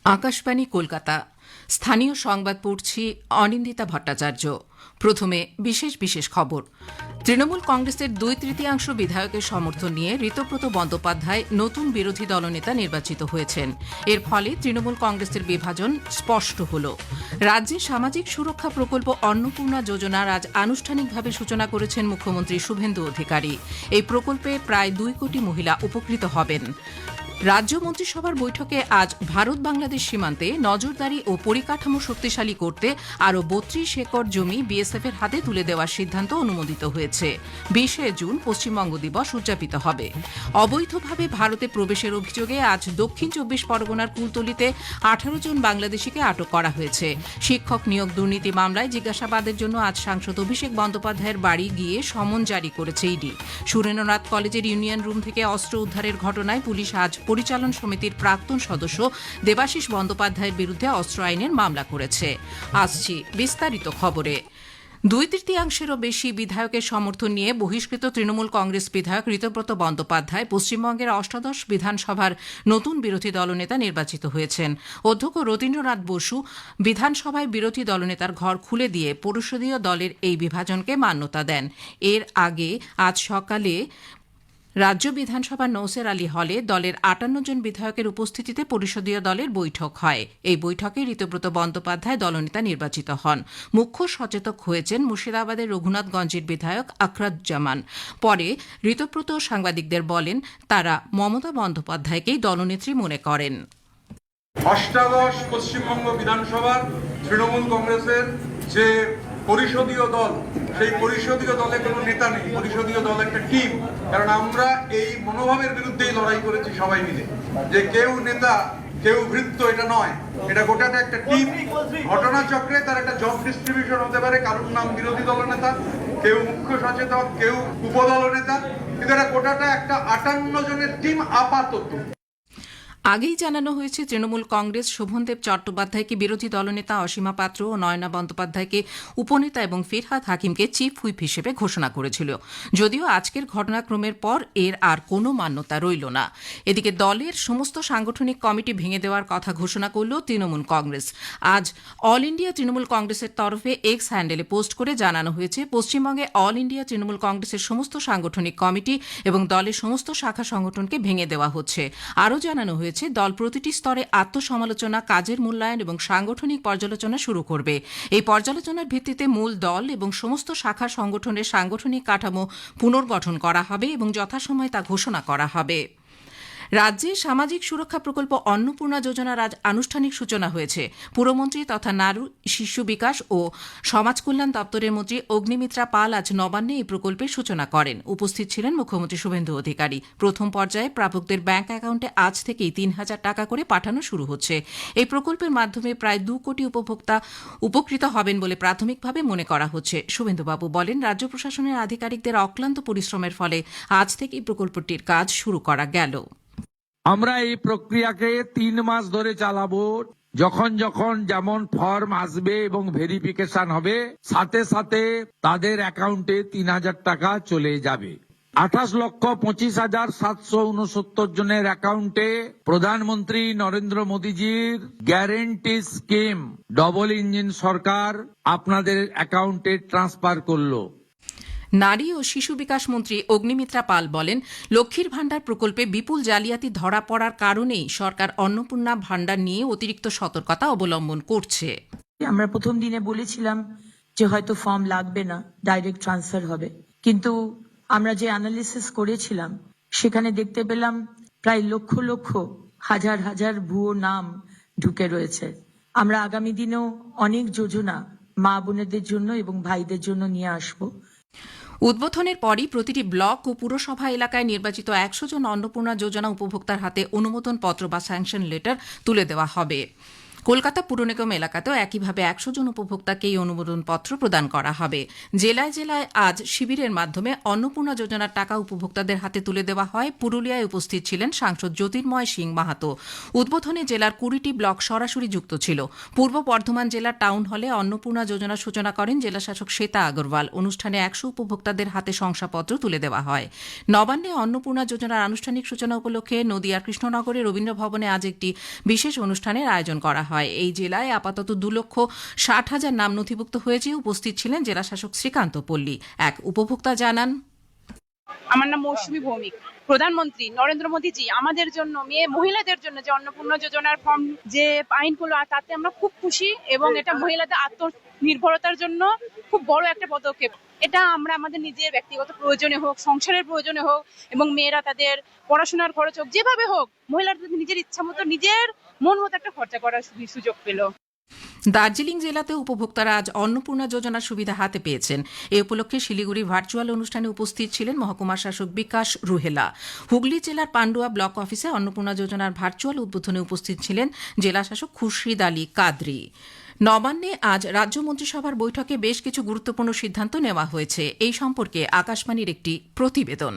আকাশবাণী কলকাতা স্থানীয় সংবাদ পড়ছি অনিন্দিতা ভট্টাচার্য। প্রথমে বিশেষ বিশেষ খবর। তৃণমূল কংগ্রেসের 2/3 বিধায়কের সমর্থন নিয়ে ঋতব্রত বন্দ্যোপাধ্যায় নতুন বিরোধী দলনেতা নির্বাচিত হয়েছেন। এর ফলে তৃণমূল কংগ্রেসের বিভাজন স্পষ্ট হল। রাজ্যে সামাজিক সুরক্ষা প্রকল্প অন্নপূর্ণা যোজনার আজ আনুষ্ঠানিকভাবে সূচনা করেছেন মুখ্যমন্ত্রী শুভেন্দু অধিকারী। এই প্রকল্পে প্রায় 2 কোটি মহিলা উপকৃত হবেন। রাজ্য মন্ত্রিসভার বৈঠকে আজ ভারত বাংলাদেশ সীমান্তে নজরদারি ও পরিকাঠামো শক্তিশালী করতে আরও 32 একর জমি বিএসএফ এর হাতে তুলে দেওয়ার সিদ্ধান্ত অনুমোদিত হয়েছে। 20 জুন পশ্চিমবঙ্গ দিবস উদযাপিত হবে। অবৈধভাবে ভারতে প্রবেশের অভিযোগে আজ দক্ষিণ 24 পরগনার কুলতলিতে 18 জন বাংলাদেশিকে আটক করা হয়েছে। শিক্ষক নিয়োগ দুর্নীতি মামলায় জিজ্ঞাসাবাদের জন্য আজ সাংসদ অভিষেক বন্দ্যোপাধ্যায়ের বাড়ি গিয়ে সমন জারি করেছে ইডি। সুরেন্দ্রনাথ কলেজের ইউনিয়ন রুম থেকে অস্ত্র উদ্ধারের ঘটনায় পুলিশ আজ পরিচালন সমিতির প্রাক্তন সদস্য দেবাশিস বন্দ্যোপাধ্যায়ের বিরুদ্ধে অস্ত্র আইনের মামলা করেছে। আসছি বিস্তারিত খবরে। 2/3 বেশি বিধায়কের সমর্থন নিয়ে বহিষ্কৃত তৃণমূল কংগ্রেস বিধায়ক ঋতব্রত বন্দ্যোপাধ্যায় পশ্চিমবঙ্গের অষ্টাদশ বিধানসভার নতুন বিরোধী দলনেতা নির্বাচিত হয়েছেন। অধ্যক্ষ রতীন্দ্রনাথ বসু বিধানসভায় বিরোধী দলনেতার ঘর খুলে দিয়ে পরিষদীয় দলের এই বিভাজনকে মান্যতা দেন। এর আগে আজ সকালে রাজ্য বিধানসভার নওসের আলী হলে দলের 58 জন বিধায়কের উপস্থিতিতে পরিষদীয় দলের বৈঠক হয়। এই বৈঠকে ঋতব্রত বন্দ্যোপাধ্যায় দলনেতা নির্বাচিত হন। মুখ্য সচেতক হয়েছেন মুর্শিদাবাদের রঘুনাথগঞ্জের বিধায়ক আখরাজ্জামান। পরে ঋতব্রত সাংবাদিকদের বলেন, তারা মমতা বন্দ্যোপাধ্যায়কেই দলনেত্রী মনে করেন। অষ্টাদশ পশ্চিমবঙ্গ বিধানসভার তৃণমূল কংগ্রেসের যে পরিষদীয় দল, সেই পরিষদীয় দলে কোনো নেতা নেই। পরিষদীয় দল একটা টিম। কারণ আমরা এই মনোভাবের বিরুদ্ধেই লড়াই করেছি সবাই মিলে, যে কেউ নেতা কেউ ভৃত্য, এটা নয়। এটা গোটাটা একটা টিম। ঘটনাচক্রে তার একটা জব ডিস্ট্রিবিউশন হতে পারে। কারোর নাম বিরোধী দলনেতা, কেউ মুখ্য সচেতক, কেউ উপদলনেতা, কিন্তু এটা গোটাটা একটা 58 জনের টিম আপাতত। আগেই জানানো হয়েছে, তৃণমূল কংগ্রেস শোভনদেব চট্টোপাধ্যায়কে বিরোধী দলনেতা, অসীমা পাত্র ও নয়না বন্দ্যোপাধ্যায়কে উপনেতা এবং ফিরহাদ হাকিমকে চিফ হুইপ হিসেবে ঘোষণা করেছিল। যদিও আজকের ঘটনাক্রমের পর এর আর কোনো মান্যতা রইল না। এদিকে দলের সমস্ত সাংগঠনিক কমিটি ভেঙে দেওয়ার কথা ঘোষণা করল তৃণমূল কংগ্রেস। আজ অল ইন্ডিয়া তৃণমূল কংগ্রেসের তরফে এক্স হ্যান্ডেলে পোস্ট করে জানানো হয়েছে, পশ্চিমবঙ্গে অল ইন্ডিয়া তৃণমূল কংগ্রেসের সমস্ত সাংগঠনিক কমিটি এবং দলের সমস্ত শাখা সংগঠনকে ভেঙে দেওয়া হচ্ছে। আরও জানানো হয়েছে, দল প্রতিটি স্তরে আত্মসমালোচনা, কাজের মূল্যায়ন এবং সাংগঠনিক পর্যালোচনা শুরু করবে। এই পর্যালোচনার ভিত্তিতে মূল দল এবং সমস্ত শাখা সংগঠনের সাংগঠনিক কাঠামো পুনর্গঠন করা হবে এবং যথাসময়ে তা ঘোষণা করা হবে। রাজ্যে সামাজিক সুরক্ষা প্রকল্প অন্নপূর্ণা যোজনার আজ আনুষ্ঠানিক সূচনা হয়েছে। পুরমন্ত্রী তথা নারী শিশু বিকাশ ও সমাজ কল্যাণ দপ্তরের মন্ত্রী অগ্নিমিত্রা পাল আজ নবান্নে এই প্রকল্পের সূচনা করেন। উপস্থিত ছিলেন মুখ্যমন্ত্রী শুভেন্দু অধিকারী। প্রথম পর্যায়ে প্রাপকদের ব্যাংক অ্যাকাউন্টে আজ থেকেই 3,000 টাকা করে পাঠানো শুরু হচ্ছে। এই প্রকল্পের মাধ্যমে প্রায় 2 কোটি উপভোক্তা উপকৃত হবেন বলে প্রাথমিকভাবে মনে করা হচ্ছে। শুভেন্দুবাবু বলেন, রাজ্য প্রশাসনের আধিকারিকদের অক্লান্ত পরিশ্রমের ফলে আজ থেকেই প্রকল্পটির কাজ শুরু করা গেল। আমরা এই প্রক্রিয়াকে 3 মাস ধরে চালাবো। যখন যখন যেমন ফর্ম আসবে এবং ভেরিফিকেশন হবে, সাথে সাথে তাদের অ্যাকাউন্টে 3,000 টাকা চলে যাবে। 28,25,769 জনের অ্যাকাউন্টে প্রধানমন্ত্রী নরেন্দ্র মোদীজির গ্যারেন্টি স্কিম ডবল ইঞ্জিন সরকার আপনাদের অ্যাকাউন্টে ট্রান্সফার করলো। নারী ও শিশু বিকাশ মন্ত্রী অগ্নিমিত্রা পাল বলেন, লক্ষ্মীর ভাণ্ডার প্রকল্পে বিপুল জালিয়াতি ধরা পড়ার কারণেই সরকার অন্নপূর্ণা ভাণ্ডার নিয়ে অতিরিক্ত সতর্কতা অবলম্বন করছে। আমরা প্রথম দিনে বলেছিলাম যে হয়তো ফর্ম লাগবে না, ডাইরেক্ট ট্রান্সফার হবে, কিন্তু আমরা যে অ্যানালিসিস করেছিলাম সেখানে দেখতে পেলাম প্রায় লক্ষ লক্ষ হাজার হাজার ভুয়ো নাম ঢুকে রয়েছে। আমরা আগামী দিনেও অনেক যোজনা মা বোনেদের জন্য এবং ভাইদের জন্য নিয়ে আসবো। উদ্বোধনের পরই প্রতিটি ব্লক ও পুরসভা এলাকায় নির্বাচিত 100 জন অন্নপূর্ণা যোজনা উপভোক্তার হাতে অনুমোদন পত্র বা স্যাংশন লেটার তুলে দেওয়া হবে। কলকাতা পুর নিগম এলাকাতেও একইভাবে 100 জন উপভোক্তাকে এই অনুমোদনপত্র প্রদান করা হবে। জেলায় জেলায় আজ শিবিরের মাধ্যমে অন্নপূর্ণা যোজনার টাকা উপভোক্তাদের হাতে তুলে দেওয়া হয়। পুরুলিয়ায় উপস্থিত ছিলেন সাংসদ জ্যোতির্ময় সিং মাহাতো। উদ্বোধনে জেলার 20টি ব্লক সরাসরি যুক্ত ছিল। পূর্ব বর্ধমান জেলার টাউন হলে অন্নপূর্ণা যোজনার সূচনা করেন জেলাশাসক শ্বেতা আগরওয়াল। অনুষ্ঠানে 100 উপভোক্তাদের হাতে শংসাপত্র তুলে দেওয়া হয়। নবান্নে অন্নপূর্ণা যোজনার আনুষ্ঠানিক সূচনা উপলক্ষে নদিয়ার কৃষ্ণনগরে রবীন্দ্র ভবনে আজ একটি বিশেষ অনুষ্ঠানের আয়োজন করা হয়। এই জেলায় আপাতত 2,60,000 নাম নথিভুক্ত হয়েছে। উপস্থিত ছিলেন জেলাশাসক শ্রীকান্ত পল্লী। এক উপভোক্তা জানান, আমার নাম মৌসুমী ভৌমিক। প্রধানমন্ত্রী নরেন্দ্র মোদীজি আমাদের জন্য, মহিলাদের জন্য যে অন্নপূর্ণা যোজনার ফর্ম যে আইনগুলো, তাতে আমরা খুব খুশি এবং এটা মহিলাদের আত্মনির্ভরতার জন্য খুব বড় একটা পদক্ষেপ। এটা আমরা আমাদের নিজের ব্যক্তিগত প্রয়োজনে হোক, সংসারের প্রয়োজনে হোক, এবং মেয়েরা তাদের পড়াশোনার খরচ হোক, যেভাবে হোক, মহিলারা নিজের ইচ্ছা মতো, নিজের মন মতো একটা খরচা করার সুযোগ পেল। দার্জিলিং জেলাতে উপভোক্তারা আজ অন্নপূর্ণা যোজনার সুবিধা হাতে পেয়েছেন। এ উপলক্ষে শিলিগুড়ি ভার্চুয়াল অনুষ্ঠানে উপস্থিত ছিলেন মহকুমা শাসক বিকাশ রুহেলা। হুগলি জেলার পান্ডুয়া ব্লক অফিসে অন্নপূর্ণা যোজনার ভার্চুয়াল উদ্বোধনে উপস্থিত ছিলেন জেলা শাসক খুরশিদ আলী কাদরি। নবান্নে আজ রাজ্য মন্ত্রিসভার বৈঠকে বেশ কিছু গুরুত্বপূর্ণ সিদ্ধান্ত নেওয়া হয়েছে। এই সম্পর্কে আকাশবাণীর একটি প্রতিবেদন।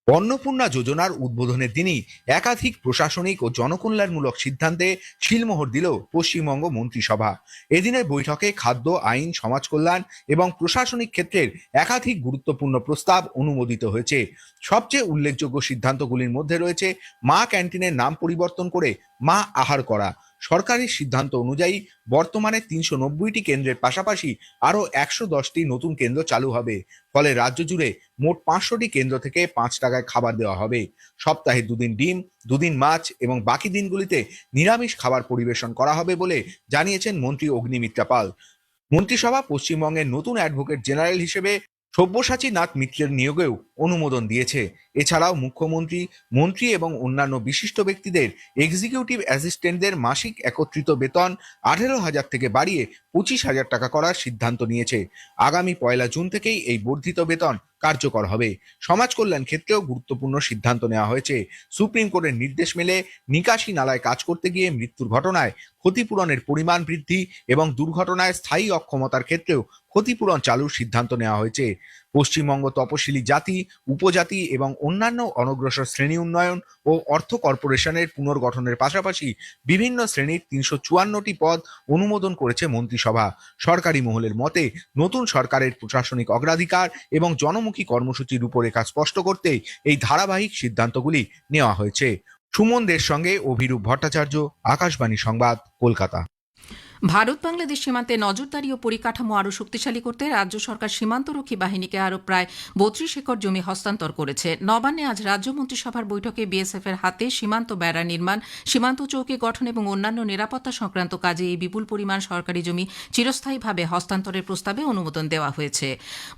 অন্নপূর্ণা যোজনার উদ্বোধনের দিনই একাধিক প্রশাসনিক ও জনকল্যাণমূলক সিদ্ধান্তে শিলমোহর দিল পশ্চিমবঙ্গ মন্ত্রিসভা। এদিনের বৈঠকে খাদ্য, আইন, সমাজ কল্যাণ এবং প্রশাসনিক ক্ষেত্রের একাধিক গুরুত্বপূর্ণ প্রস্তাব অনুমোদিত হয়েছে। সবচেয়ে উল্লেখযোগ্য সিদ্ধান্তগুলির মধ্যে রয়েছে মা ক্যান্টিনের নাম পরিবর্তন করে মা আহার করা। সরকারি সিদ্ধান্ত অনুযায়ী বর্তমানে 390টি কেন্দ্রের পাশাপাশি আরও 110টি নতুন কেন্দ্র চালু হবে। ফলে রাজ্য জুড়ে মোট 500টি কেন্দ্র থেকে 5 টাকায় খাবার দেওয়া হবে। সপ্তাহে 2 দিন ডিম, 2 দিন মাছ এবং বাকি দিনগুলিতে নিরামিষ খাবার পরিবেশন করা হবে বলে জানিয়েছেন মন্ত্রী অগ্নিমিত্রা পাল। মন্ত্রিসভা পশ্চিমবঙ্গের নতুন অ্যাডভোকেট জেনারেল হিসেবে সব্যসাচী নাথ মিত্রের নিয়োগেও অনুমোদন দিয়েছে। এছাড়াও মুখ্যমন্ত্রী, মন্ত্রী এবং অন্যান্য বিশিষ্ট ব্যক্তিদের এক্সিকিউটিভ অ্যাসিস্ট্যান্টদের মাসিক একত্রিত বেতন 18,000 থেকে বাড়িয়ে 25,000 টাকা করার সিদ্ধান্ত নিয়েছে। আগামী 1 জুন থেকেই এই বর্ধিত বেতন কার্যকর হবে। সমাজ কল্যাণ ক্ষেত্রেও গুরুত্বপূর্ণ সিদ্ধান্ত নেওয়া হয়েছে। সুপ্রিম কোর্টের নির্দেশ মেলে নিকাশি নালায় কাজ করতে গিয়ে মৃত্যুর ঘটনায় ক্ষতিপূরণের পরিমাণ বৃদ্ধি এবং দুর্ঘটনায় স্থায়ী অক্ষমতার ক্ষেত্রেও ক্ষতিপূরণ চালুর সিদ্ধান্ত নেওয়া হয়েছে। পশ্চিমবঙ্গ তপশিলি জাতি, উপজাতি এবং অন্যান্য অনগ্রসর শ্রেণী উন্নয়ন ও অর্থ কর্পোরেশনের পুনর্গঠনের পাশাপাশি বিভিন্ন শ্রেণীর 354টি পদ অনুমোদন করেছে মন্ত্রিসভা। সরকারি মহলের মতে নতুন সরকারের প্রশাসনিক অগ্রাধিকার এবং জনমুখী কর্মসূচির রূপরেখা স্পষ্ট করতে এই ধারাবাহিক সিদ্ধান্তগুলি নেওয়া হয়েছে। সুমনদের সঙ্গে অভিরূপ ভট্টাচার্য, আকাশবাণী সংবাদ, কলকাতা। ভারত বাংলাদেশ সীমান্তে নজরদারি ও পরিকাঠামো আরও শক্তিশালী করতে রাজ্য সরকার সীমান্তরক্ষী বাহিনীকে আরও প্রায় 32 একর জমি হস্তান্তর করেছে। নবান্নে আজ রাজ্য মন্ত্রিসভার বৈঠকে বিএসএফ এর হাতে সীমান্ত বেড়া নির্মাণ, সীমান্ত চৌকি গঠন এবং অন্যান্য নিরাপত্তা সংক্রান্ত কাজে এই বিপুল পরিমাণ সরকারি জমি চিরস্থায়ীভাবে হস্তান্তরের প্রস্তাবে অনুমোদন দেওয়া হয়েছে।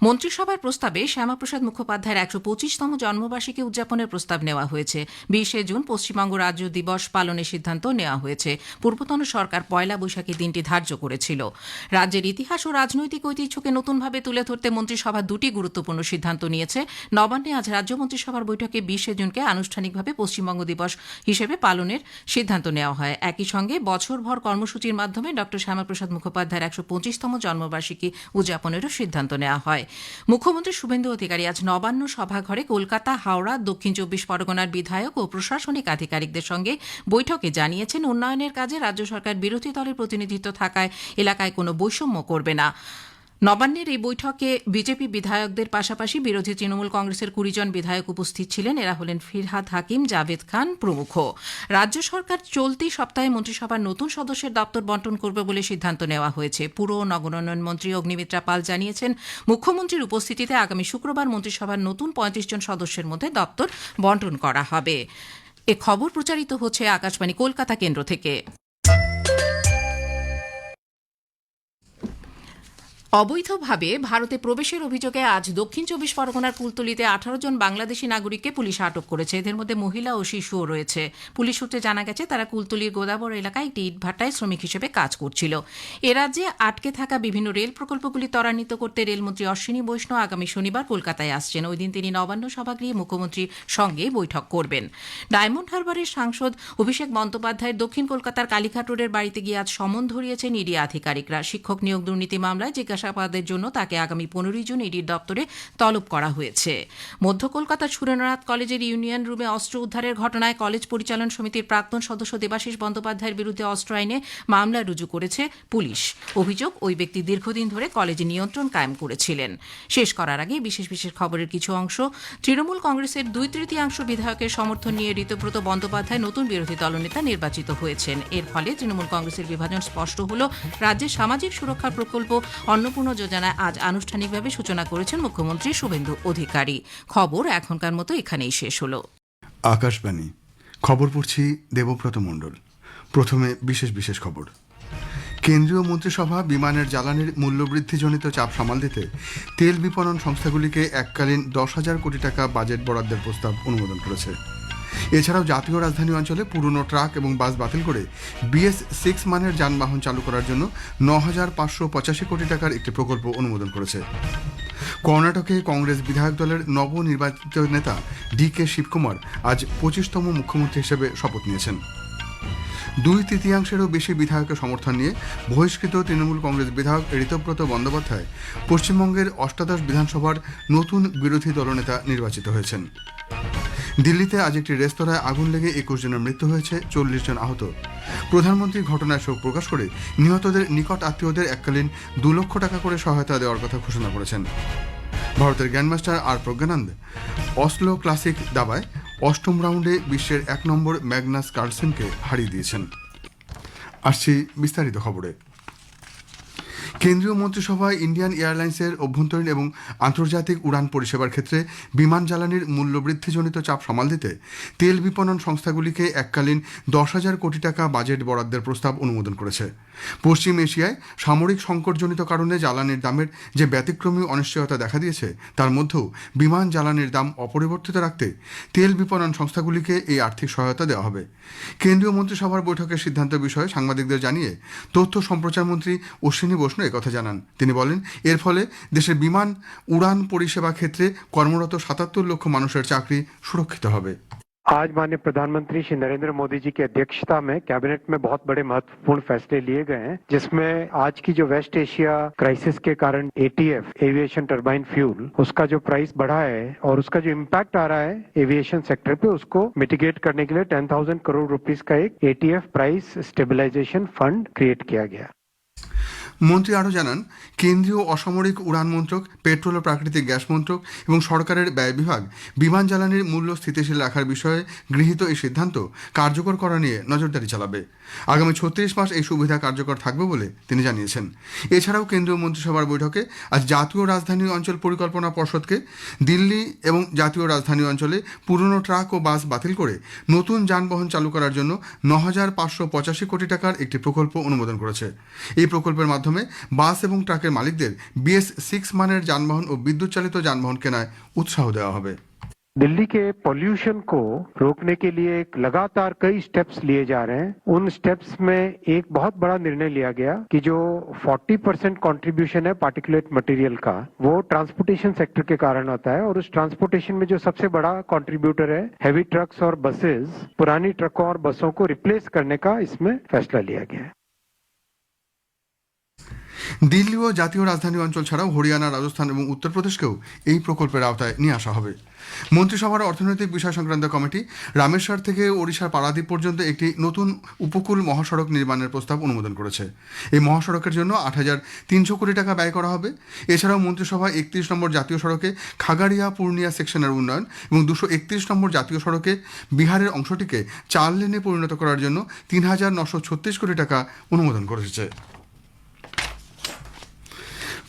মন্ত্রিসভার প্রস্তাবে শ্যামাপ্রসাদ মুখোপাধ্যায়ের 125তম জন্মবার্ষিকী উদযাপনের প্রস্তাব নেওয়া হয়েছে। 20 জুন পশ্চিমবঙ্গ রাজ্য দিবস পালনের সিদ্ধান্ত নেওয়া হয়েছে। পূর্বতন সরকার 1 বৈশাখী দিনটি ধার্য করেছিল। রাজ্যের ইতিহাস ও রাজনৈতিক ঐতিহ্যকে নতুনভাবে তুলে ধরতে মন্ত্রিসভা 2টি গুরুত্বপূর্ণ সিদ্ধান্ত নিয়েছে। নবান্নে আজ রাজ্য মন্ত্রিসভার বৈঠকে 20 জুনকে আনুষ্ঠানিকভাবে পশ্চিমবঙ্গ দিবস হিসেবে পালনের সিদ্ধান্ত নেওয়া হয়। একই সঙ্গে বছরভর কর্মসূচির মাধ্যমে ড শ্যামাপ্রসাদ মুখোপাধ্যায়ের 125তম জন্মবার্ষিকী উদযাপনেরও সিদ্ধান্ত নেওয়া হয়। মুখ্যমন্ত্রী শুভেন্দু অধিকারী আজ নবান্ন সভাঘরে কলকাতা, হাওড়া, দক্ষিণ 24 পরগনার বিধায়ক ও প্রশাসনিক আধিকারিকদের সঙ্গে বৈঠকে জানিয়েছেন উন্নয়নের কাজে রাজ্য সরকার বিরোধী দলের প্রতিনিধিত্ব থাকায় এলাকায় কোনো বৈষম্য করবে না। নবান্নের এই বৈঠকে বিজেপি বিধায়কদের পাশাপাশি বিরোধী তৃণমূল কংগ্রেসের 20 জন বিধায়ক উপস্থিত ছিলেন। এরা হলেন ফিরহাদ হাকিম, জাভেদ খান প্রমুখ। রাজ্য সরকার চলতি সপ্তাহে মন্ত্রিসভার নতুন সদস্যের দপ্তর বন্টন করবে বলে সিদ্ধান্ত নেওয়া হয়েছে। পুর ও নগরোন্নয়ন মন্ত্রী অগ্নিমিত্রা পাল জানিয়েছেন, মুখ্যমন্ত্রীর উপস্থিতিতে আগামী শুক্রবার মন্ত্রিসভার নতুন 35 জন সদস্যের মধ্যে দপ্তর বন্টন করা হবে। এ খবর প্রচারিত হচ্ছে আকাশবাণী কলকাতা কেন্দ্র থেকে। অবৈধভাবে ভারতে প্রবেশের অভিযোগে আজ দক্ষিণ 24 পরগনার কুলতলিতে 18 জন বাংলাদেশি নাগরিককে পুলিশ আটক করেছে। এদের মধ্যে মহিলা ও শিশুও রয়েছে। পুলিশ সূত্রে জানা গেছে তারা কুলতলির গোদাবর এলাকায় একটি ইটভাটায় শ্রমিক হিসেবে কাজ করছিল। এ রাজ্যে আটকে থাকা বিভিন্ন রেল প্রকল্পগুলি ত্বরান্বিত করতে রেলমন্ত্রী অশ্বিনী বৈষ্ণব আগামী শনিবার কলকাতায় আসছেন। ওই দিন তিনি নবান্ন সভাগৃহে মুখ্যমন্ত্রীর সঙ্গে বৈঠক করবেন। ডায়মন্ড হারবারের সাংসদ অভিষেক বন্দ্যোপাধ্যায়ের দক্ষিণ কলকাতার কালীঘাট রোডের বাড়িতে গিয়ে আজ সমন ধরিয়েছেন ইডি আধিকারিকরা। শিক্ষক নিয়োগ দুর্নীতি মামলায় জিজ্ঞাসাবাদের জন্য তাকে আগামী 15 জুন ইডির দপ্তরে তলব করা হয়েছে। মধ্য কলকাতার সুরেন্দ্রনাথ কলেজের ইউনিয়ন রুমে অস্ত্র উদ্ধারের ঘটনায় কলেজ পরিচালন সমিতির প্রাক্তন সদস্য দেবাশিস বন্দ্যোপাধ্যায়ের বিরুদ্ধে অস্ত্র আইনে মামলা রুজু করেছে পুলিশ। অভিযোগ, ওই ব্যক্তি দীর্ঘদিন ধরে কলেজে নিয়ন্ত্রণ কায়েম করেছিলেন। শেষ করার আগে বিশেষ বিশেষ খবরের কিছু অংশ। তৃণমূল কংগ্রেসের 2/3 বিধায়কের সমর্থন নিয়ে ঋতব্রত বন্দ্যোপাধ্যায় নতুন বিরোধী দলনেতা নির্বাচিত হয়েছেন। এর ফলে তৃণমূল কংগ্রেসের বিভাজন স্পষ্ট হল। রাজ্যের সামাজিক সুরক্ষা প্রকল্প অন্নপূর্ণা যোজনায় আজ আনুষ্ঠানিকভাবে সূচনা করেছেন মুখ্যমন্ত্রী শুভেন্দু অধিকারী। খবর এখনকার মতো এখানেই শেষ হল। আকাশবাণী খবর পড়ছি দেবব্রত মণ্ডল। প্রথমে বিশেষ বিশেষ খবর। কেন্দ্রীয় মন্ত্রিসভা বিমানের জ্বালানির মূল্যবৃদ্ধিজনিত চাপ সামাল দিতে তেল বিপণন সংস্থাগুলিকে এককালীন 10,000 কোটি টাকা বাজেট বরাদ্দের প্রস্তাব অনুমোদন করেছে। এছাড়াও জাতীয় রাজধানী অঞ্চলে পুরনো ট্রাক এবং বাস বাতিল করে BS6 মানের যানবাহন চালু করার জন্য 9,585 কোটি টাকার একটি প্রকল্প অনুমোদন করেছে। কর্ণাটকে কংগ্রেস বিধায়ক দলের নবনির্বাচিত নেতা DK শিবকুমার আজ 25তম মুখ্যমন্ত্রী হিসেবে শপথ নিয়েছেন। 2/3 বেশি বিধায়কের সমর্থন নিয়ে বহিষ্কৃত তৃণমূল কংগ্রেস বিধায়ক ঋতব্রত বন্দ্যোপাধ্যায় পশ্চিমবঙ্গের 18 বিধানসভার নতুন বিরোধী দলনেতা নির্বাচিত হয়েছেন। দিল্লিতে আজ একটি রেস্তোরাঁয় আগুন লেগে 21 জনের মৃত্যু হয়েছে, 40 জন আহত। প্রধানমন্ত্রী ঘটনায় শোক প্রকাশ করে নিহতদের নিকট আত্মীয়দের এককালীন 2 লক্ষ টাকা করে সহায়তা দেওয়ার কথা ঘোষণা করেছেন। ভারতের গ্র্যান্ডমাস্টার আর প্রজ্ঞানন্দ অসলো ক্লাসিক দাবায় 8ম রাউন্ডে বিশ্বের 1 নম্বর ম্যাগনাস কার্লসেনকে হারিয়ে দিয়েছেন। আসছি বিস্তারিত খবরে। কেন্দ্রীয় মন্ত্রিসভায় ইন্ডিয়ান এয়ারলাইন্সের অভ্যন্তরীণ এবং আন্তর্জাতিক উড়ান পরিষেবার ক্ষেত্রে বিমান জ্বালানির মূল্যবৃদ্ধিজনিত চাপ সামাল দিতে তেল বিপণন সংস্থাগুলিকে এককালীন 10,000 কোটি টাকা বাজেট বরাদ্দের প্রস্তাব অনুমোদন করেছে। পশ্চিম এশিয়ায় সামরিক সংকটজনিত কারণে জ্বালানির দামের যে ব্যতিক্রমী অনিশ্চয়তা দেখা দিয়েছে, তার মধ্যেও বিমান জ্বালানির দাম অপরিবর্তিত রাখতে তেল বিপণন সংস্থাগুলিকে এই আর্থিক সহায়তা দেওয়া হবে। কেন্দ্রীয় মন্ত্রিসভার বৈঠকের সিদ্ধান্ত বিষয়ে সাংবাদিকদের জানিয়ে তথ্য সম্প্রচার মন্ত্রী অশ্বিনী বৈষ্ণব কথা জানান। তিনি বলেন, এর ফলে দেশের বিমান উড়ান পরিষেবা ক্ষেত্রে কর্মরত 77 লক্ষ মানুষের চাকরি সুরক্ষিত হবে। आज माननीय प्रधानमंत्री श्री नरेंद्र मोदी जी की अध्यक्षता में कैबिनेट में बहुत बड़े महत्वपूर्ण फैसले लिए गए हैं, जिसमें आज की जो वेस्ट एशिया क्राइसिस के कारण ATF एविएशन टर्बाइन फ्यूल उसका जो प्राइस बढ़ा है और उसका जो इम्पैक्ट आ रहा है एविएशन सेक्टर पे, उसको मिटिगेट करने के लिए 10,000 करोड़ रुपीस का एक ATF price stabilisation fund create किया गया। মন্ত্রী আরও জানান, কেন্দ্রীয় অসামরিক উড়ান মন্ত্রক, পেট্রোল ও প্রাকৃতিক গ্যাস মন্ত্রক এবং সরকারের ব্যয় বিভাগ বিমান জ্বালানির মূল্য স্থিতিশীল রাখার বিষয়ে গৃহীত এই সিদ্ধান্ত কার্যকর করা নিয়ে নজরদারি চালাবে। আগামী 36 মাস এই সুবিধা কার্যকর থাকবে বলে তিনি জানিয়েছেন। এছাড়াও কেন্দ্রীয় মন্ত্রিসভার বৈঠকে আজ জাতীয় রাজধানী অঞ্চল পরিকল্পনা পর্ষদকে দিল্লি এবং জাতীয় রাজধানী অঞ্চলে পুরনো ট্রাক ও বাস বাতিল করে নতুন যানবাহন চালু করার জন্য 9,585 কোটি টাকার একটি প্রকল্প অনুমোদন করেছে। এই প্রকল্পের মাধ্যমে বাস এবং ট্রাকের মালিকদের BS6 মানের যানবাহন ও বিদ্যুৎ চালিত যানবাহন কেনায় উৎসাহ দেওয়া হবে। दिल्ली के पोल्यूशन को रोकने के लिए लगातार कई स्टेप्स लिए जा रहे हैं। उन स्टेप्स में एक बहुत बड़ा निर्णय लिया गया कि जो 40% कंट्रीब्यूशन है पार्टिकुलेट मटेरियल का, वो ट्रांसपोर्टेशन सेक्टर के कारण होता है, और उस ट्रांसपोर्टेशन में जो सबसे बड़ा कंट्रीब्यूटर है हेवी ट्रक्स और बसेस, पुरानी ट्रकों और बसों को रिप्लेस करने का इसमें फैसला लिया गया है। দিল্লি ও জাতীয় রাজধানী অঞ্চল ছাড়াও হরিয়ানা, রাজস্থান এবং উত্তরপ্রদেশকেও এই প্রকল্পের আওতায় নিয়ে আসা হবে। মন্ত্রিসভার অর্থনৈতিক বিষয় সংক্রান্ত কমিটি রামেশ্বর থেকে ওড়িশার পারাদ্বীপ পর্যন্ত একটি নতুন উপকূল মহাসড়ক নির্মাণের প্রস্তাব অনুমোদন করেছে। এই মহাসড়কের জন্য 8,300 কোটি টাকা ব্যয় করা হবে। এছাড়াও মন্ত্রিসভা 31 নম্বর জাতীয় সড়কে খাগাড়িয়া পূর্ণিয়া সেকশনের উন্নয়ন এবং 231 নম্বর জাতীয় সড়কে বিহারের অংশটিকে 4 লেনে পরিণত করার জন্য 3,936 কোটি টাকা অনুমোদন করেছে।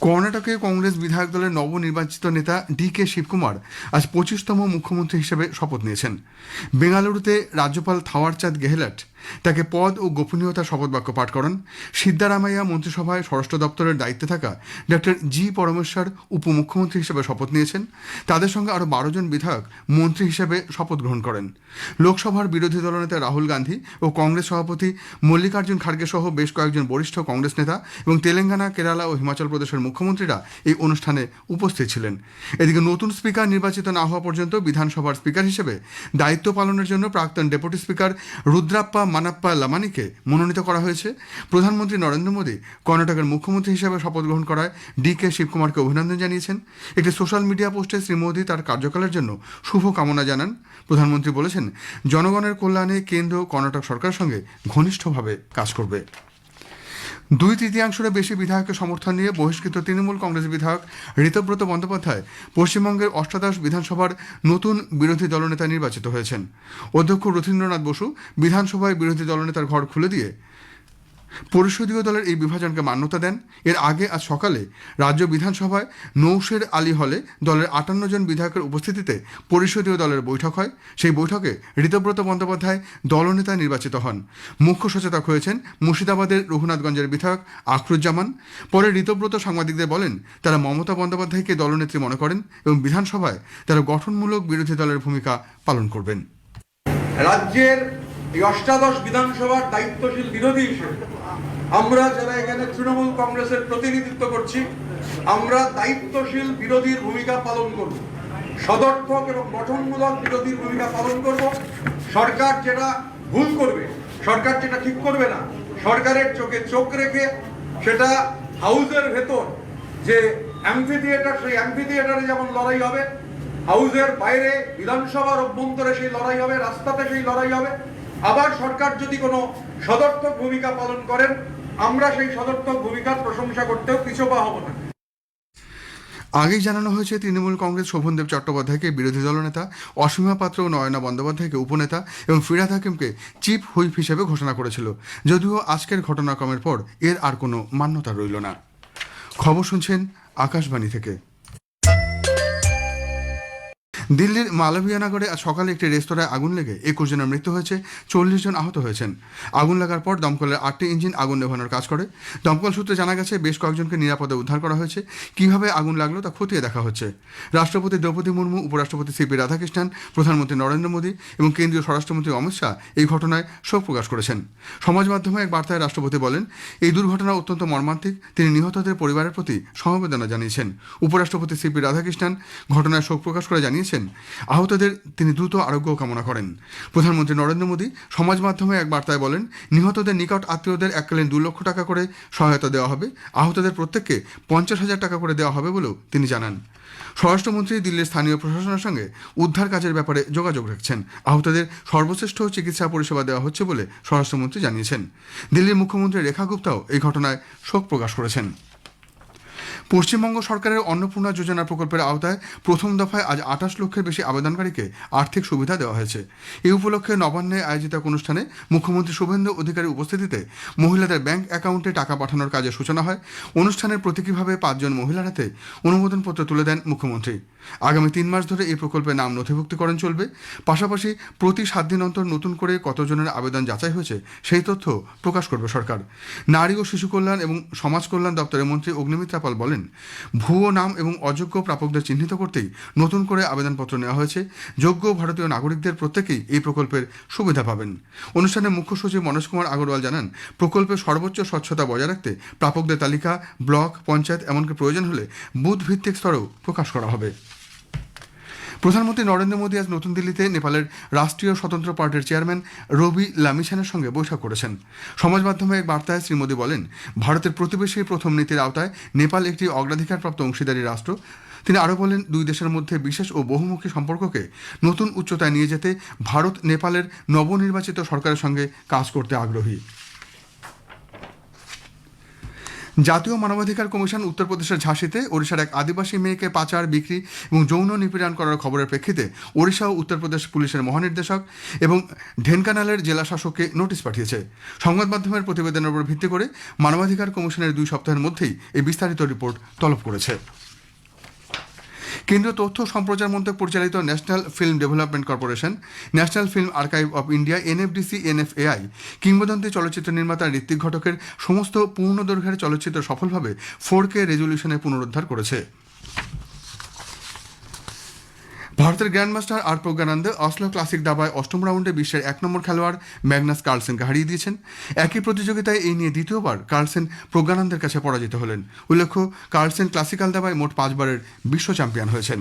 কর্ণাটকে কংগ্রেস বিধায়ক দলের নবনির্বাচিত নেতা DK শিবকুমার আজ 25তম মুখ্যমন্ত্রী হিসেবে শপথ নিয়েছেন। বেঙ্গালুরুতে রাজ্যপাল থাওয়ারচাঁদ গেহলট তাকে পদ ও গোপনীয়তার শপথ বাক্য পাঠ করান। সিদ্ধারামাইয়া মন্ত্রিসভায় স্বরাষ্ট্র দপ্তরের দায়িত্বে থাকা ডক্টর জি পরমেশ্বর উপমুখ্যমন্ত্রী হিসেবে শপথ নিয়েছেন। তাদের সঙ্গে আরও 12 জন বিধায়ক মন্ত্রী হিসেবে শপথ গ্রহণ করেন। লোকসভার বিরোধী দলনেতা রাহুল গান্ধী ও কংগ্রেস সভাপতি মল্লিকার্জুন খাড়গে সহ বেশ কয়েকজন বরিষ্ঠ কংগ্রেস নেতা এবং তেলেঙ্গানা, কেরালা ও হিমাচল প্রদেশের মুখ্যমন্ত্রীরা এই অনুষ্ঠানে উপস্থিত ছিলেন। এদিকে নতুন স্পিকার নির্বাচিত না হওয়া পর্যন্ত বিধানসভার স্পিকার হিসেবে দায়িত্ব পালনের জন্য প্রাক্তন ডেপুটি স্পিকার রুদ্রাপ্পা মানাপ্পা লামানিকে মনোনীত করা হয়েছে। প্রধানমন্ত্রী নরেন্দ্র মোদী কর্ণাটকের মুখ্যমন্ত্রী হিসেবে শপথ গ্রহণ করায় ডি.কে. শিবকুমারকে অভিনন্দন জানিয়েছেন। একটি সোশ্যাল মিডিয়া পোস্টে শ্রী মোদী তার কার্যকালের জন্য শুভ কামনা জানান। প্রধানমন্ত্রী বলেছেন, জনগণের কল্যাণে কেন্দ্র কর্ণাটক সরকারের সঙ্গে ঘনিষ্ঠভাবে কাজ করবে। 2/3 বেশি বিধায়কের সমর্থন নিয়ে বহিষ্কৃত তৃণমূল কংগ্রেস বিধায়ক ঋতব্রত বন্দ্যোপাধ্যায় পশ্চিমবঙ্গের অষ্টাদশ বিধানসভার নতুন বিরোধী দলনেতা নির্বাচিত হয়েছেন। অধ্যক্ষ রথীন্দ্রনাথ বসু বিধানসভায় বিরোধী দলনেতার ঘর খুলে দিয়ে পরিষদীয় দলের এই বিভাজনকে মান্যতা দেন। এর আগে আজ সকালে রাজ্য বিধানসভায় নৌশের আলী হলে দলের 58 জন বিধায়কের উপস্থিতিতে পরিষদীয় দলের বৈঠক হয়। সেই বৈঠকে ঋতব্রত বন্দ্যোপাধ্যায় দলনেতা নির্বাচিত হন। মুখ্য সচেতক হয়েছেন মুর্শিদাবাদের রঘুনাথগঞ্জের বিধায়ক আখরুজ্জামান। পরে ঋতব্রত সাংবাদিকদের বলেন, তারা মমতা বন্দ্যোপাধ্যায়কে দলনেত্রী মনে করেন এবং বিধানসভায় তারা গঠনমূলক বিরোধী দলের ভূমিকা পালন করবেন। রাজ্যের এই অষ্টাদশ বিধানসভার দায়িত্বশীল বিরোধী হিসেবে আমরা যারা এখানে তৃণমূল কংগ্রেসের প্রতিনিধিত্ব করছি, আমরা দায়িত্বশীল বিরোধীর ভূমিকা পালন করব, সদর্থক এবং গঠনমূলক বিরোধীর ভূমিকা পালন করব। সরকার যেটা ভুল করবে, সরকার যেটা ঠিক করবে না, সরকারের চোখে চোখ রেখে সেটা হাউসের ভেতর যে অ্যাম্ফিথিয়েটার, সেই অ্যাম্ফিথিয়েটারে যেমন লড়াই হবে, হাউসের বাইরে বিধানসভার অভ্যন্তরে সেই লড়াই হবে, রাস্তাতে সেই লড়াই হবে। আবার সরকার যদি কোনো সদর্থক ভূমিকা পালন করেন, আমরা সেই সদর্থক ভূমিকার প্রশংসা করতেও পিছপা হব না। আগেই জানানো হয়েছে, তৃণমূল কংগ্রেস শোভনদেব চট্টোপাধ্যায়কে বিরোধী দলনেতা, অসীমা পাত্র ও নয়না বন্দ্যোপাধ্যায়কে উপনেতা এবং ফিরহাদ হাকিমকে চিফ হুইপ হিসেবে ঘোষণা করেছিল। যদিও আজকের ঘটনাক্রমের পর এর আর কোনো মান্যতা রইল না। খবর শুনছেন আকাশবাণী থেকে। দিল্লির মালভিয়ানগরে আজ সকালে একটি রেস্তোরাঁয় আগুন লেগে 21 জনের মৃত্যু হয়েছে, 40 জন আহত হয়েছেন। আগুন লাগার পর দমকলের 8টি ইঞ্জিন আগুন নেভানোর কাজ করে। দমকল সূত্রে জানা গেছে, বেশ কয়েকজনকে নিরাপদে উদ্ধার করা হয়েছে। কিভাবে আগুন লাগলো তা খতিয়ে দেখা হচ্ছে। রাষ্ট্রপতি দ্রৌপদী মুর্মু, উপরাষ্ট্রপতি সিপি রাধাকৃষ্ণন, প্রধানমন্ত্রী নরেন্দ্র মোদী এবং কেন্দ্রীয় স্বরাষ্ট্রমন্ত্রী অমিত শাহ এই ঘটনায় শোক প্রকাশ করেছেন। সমাজ মাধ্যমে এক বার্তায় রাষ্ট্রপতি বলেন, এই দুর্ঘটনা অত্যন্ত মর্মান্তিক। তিনি নিহতদের পরিবারের প্রতি সমবেদনা জানিয়েছেন। উপরাষ্ট্রপতি সিপি রাধাকৃষ্ণন ঘটনায় শোক প্রকাশ করে জানিয়েছেন, আহতদের তিনি দ্রুত আরোগ্য কামনা করেন। প্রধানমন্ত্রী নরেন্দ্র মোদী সমাজ মাধ্যমে এক বার্তায় বলেন, নিহতদের নিকট আত্মীয়দের এককালীন 2 লক্ষ টাকা করে সহায়তা দেওয়া হবে। আহতদের প্রত্যেককে 50,000 টাকা করে দেওয়া হবে বলেও তিনি জানান। স্বরাষ্ট্রমন্ত্রী দিল্লির স্থানীয় প্রশাসনের সঙ্গে উদ্ধার কাজের ব্যাপারে যোগাযোগ রাখছেন। আহতদের সর্বশ্রেষ্ঠ চিকিৎসা পরিষেবা দেওয়া হচ্ছে বলে স্বরাষ্ট্রমন্ত্রী জানিয়েছেন। দিল্লির মুখ্যমন্ত্রী রেখা গুপ্তাও এই ঘটনায় শোক প্রকাশ করেছেন। পশ্চিমবঙ্গ সরকারের অন্নপূর্ণা যোজনা প্রকল্পের আওতায় প্রথম দফায় আজ 28 লক্ষের বেশি আবেদনকারীকে আর্থিক সুবিধা দেওয়া হয়েছে। এই উপলক্ষে নবান্নে আয়োজিত এক অনুষ্ঠানে মুখ্যমন্ত্রী শুভেন্দু অধিকারীর উপস্থিতিতে মহিলাদের ব্যাংক অ্যাকাউন্টে টাকা পাঠানোর কাজের সূচনা হয়। অনুষ্ঠানের প্রতীকীভাবে 5 জন মহিলার হাতে অনুমোদনপত্র তুলে দেন মুখ্যমন্ত্রী। আগামী 3 মাস ধরে এই প্রকল্পে নাম নথিভুক্তিকরণ চলবে। পাশাপাশি প্রতি 7 দিন অন্তর নতুন করে কতজনের আবেদন যাচাই হয়েছে সেই তথ্য প্রকাশ করবে সরকার। নারী ও শিশু কল্যাণ এবং সমাজ কল্যাণ দপ্তরের মন্ত্রী অগ্নিমিত্রা পাল বলেন, ভুয়ো নাম এবং অযোগ্য প্রাপকদের চিহ্নিত করতেই নতুন করে আবেদনপত্র নেওয়া হয়েছে। যোগ্য ভারতীয় নাগরিকদের প্রত্যেকেই এই প্রকল্পের সুবিধা পাবেন। অনুষ্ঠানে মুখ্য সচিব মনোজ কুমার আগরওয়াল জানান, প্রকল্পের সর্বোচ্চ স্বচ্ছতা বজায় রাখতে প্রাপকদের তালিকা ব্লক, পঞ্চায়েত এমনকি প্রয়োজন হলে বুথ ভিত্তিক স্তরেও প্রকাশ করা হবে। প্রধানমন্ত্রী নরেন্দ্র মোদী আজ নতুন দিল্লিতে নেপালের রাষ্ট্রীয় স্বতন্ত্র পার্টির চেয়ারম্যান রবি লামিছানের সঙ্গে বৈঠক করেছেন। সমাজ মাধ্যমে এক বার্তায় শ্রী মোদী বলেন, ভারতের প্রতিবেশী প্রথম নীতির আওতায় নেপাল একটি অগ্রাধিকারপ্রাপ্ত অংশীদারি রাষ্ট্র। তিনি আরও বলেন, দুই দেশের মধ্যে বিশেষ ও বহুমুখী সম্পর্ককে নতুন উচ্চতায় নিয়ে যেতে ভারত নেপালের নবনির্বাচিত সরকারের সঙ্গে কাজ করতে আগ্রহী। জাতীয় মানবাধিকার কমিশন উত্তরপ্রদেশের ঝাঁসিতে ওড়িশার এক আদিবাসী মেয়েকে পাচার, বিক্রি এবং যৌন নিপীড়ন করার খবরের প্রেক্ষিতে ওড়িশা ও উত্তরপ্রদেশ পুলিশের মহানির্দেশক এবং ঢেনকানালের জেলা শাসককে নোটিশ পাঠিয়েছে। সংবাদ মাধ্যমের প্রতিবেদনের উপর ভিত্তি করে মানবাধিকার কমিশনের 2 সপ্তাহের মধ্যেই এই বিস্তারিত রিপোর্ট তলব করেছে। কেন্দ্রীয় তথ্য সম্প্রচার মন্ত্রক পরিচালিত national film development corporation, national film archive of India NFDC NFAI কিংবদন্তি চলচ্চিত্র নির্মাতা ঋত্বিক ঘটকের সমস্ত পূর্ণদৈর্ঘ্যের চলচ্চিত্র সফলভাবে 4K রেজলিউশনে পুনরুদ্ধার করেছে। ভারতের গ্র্যান্ডমাস্টার আর প্রজ্ঞানন্দ অসলো ক্লাসিক দাবায় অষ্টম রাউন্ডে বিশ্বের 1 নম্বর খেলোয়াড় ম্যাগনাস কার্লসেনকে হারিয়ে দিয়েছেন। একই প্রতিযোগিতায় এই নিয়ে দ্বিতীয়বার কার্লসেন প্রজ্ঞানন্দের কাছে পরাজিত হলেন। উল্লেখ্য, কার্লসেন ক্লাসিক্যাল দাবায় মোট 5 বারের বিশ্ব চ্যাম্পিয়ন হয়েছেন।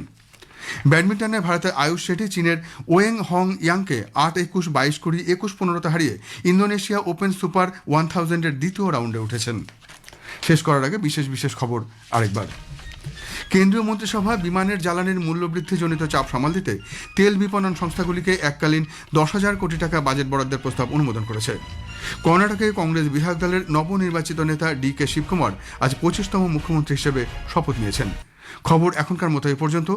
ব্যাডমিন্টনে ভারতের আয়ুষ শেঠি চীনের ওয়েং হং ইয়াংকে 8-21, 22-20, 21-15 হারিয়ে ইন্দোনেশিয়া ওপেন সুপার 1000-এর দ্বিতীয় রাউন্ডে উঠেছেন। শেষ করার আগে বিশেষ খবর আরেকবার। কেন্দ্রীয় মন্ত্রিসভা বিমানের জ্বালানির মূল্যবৃদ্ধিজনিত চাপ সামাল দিতে তেল বিপণন সংস্থাগুলিকে এককালীন 10,000 কোটি টাকা বাজেট বরাদ্দের প্রস্তাব অনুমোদন করেছে। কর্ণাটকে কংগ্রেস বিধায়ক দলের নবনির্বাচিত নেতা DK শিবকুমার আজ 25তম মুখ্যমন্ত্রী হিসেবে শপথ নিয়েছেন। খবর এখনকার মতো এ পর্যন্ত।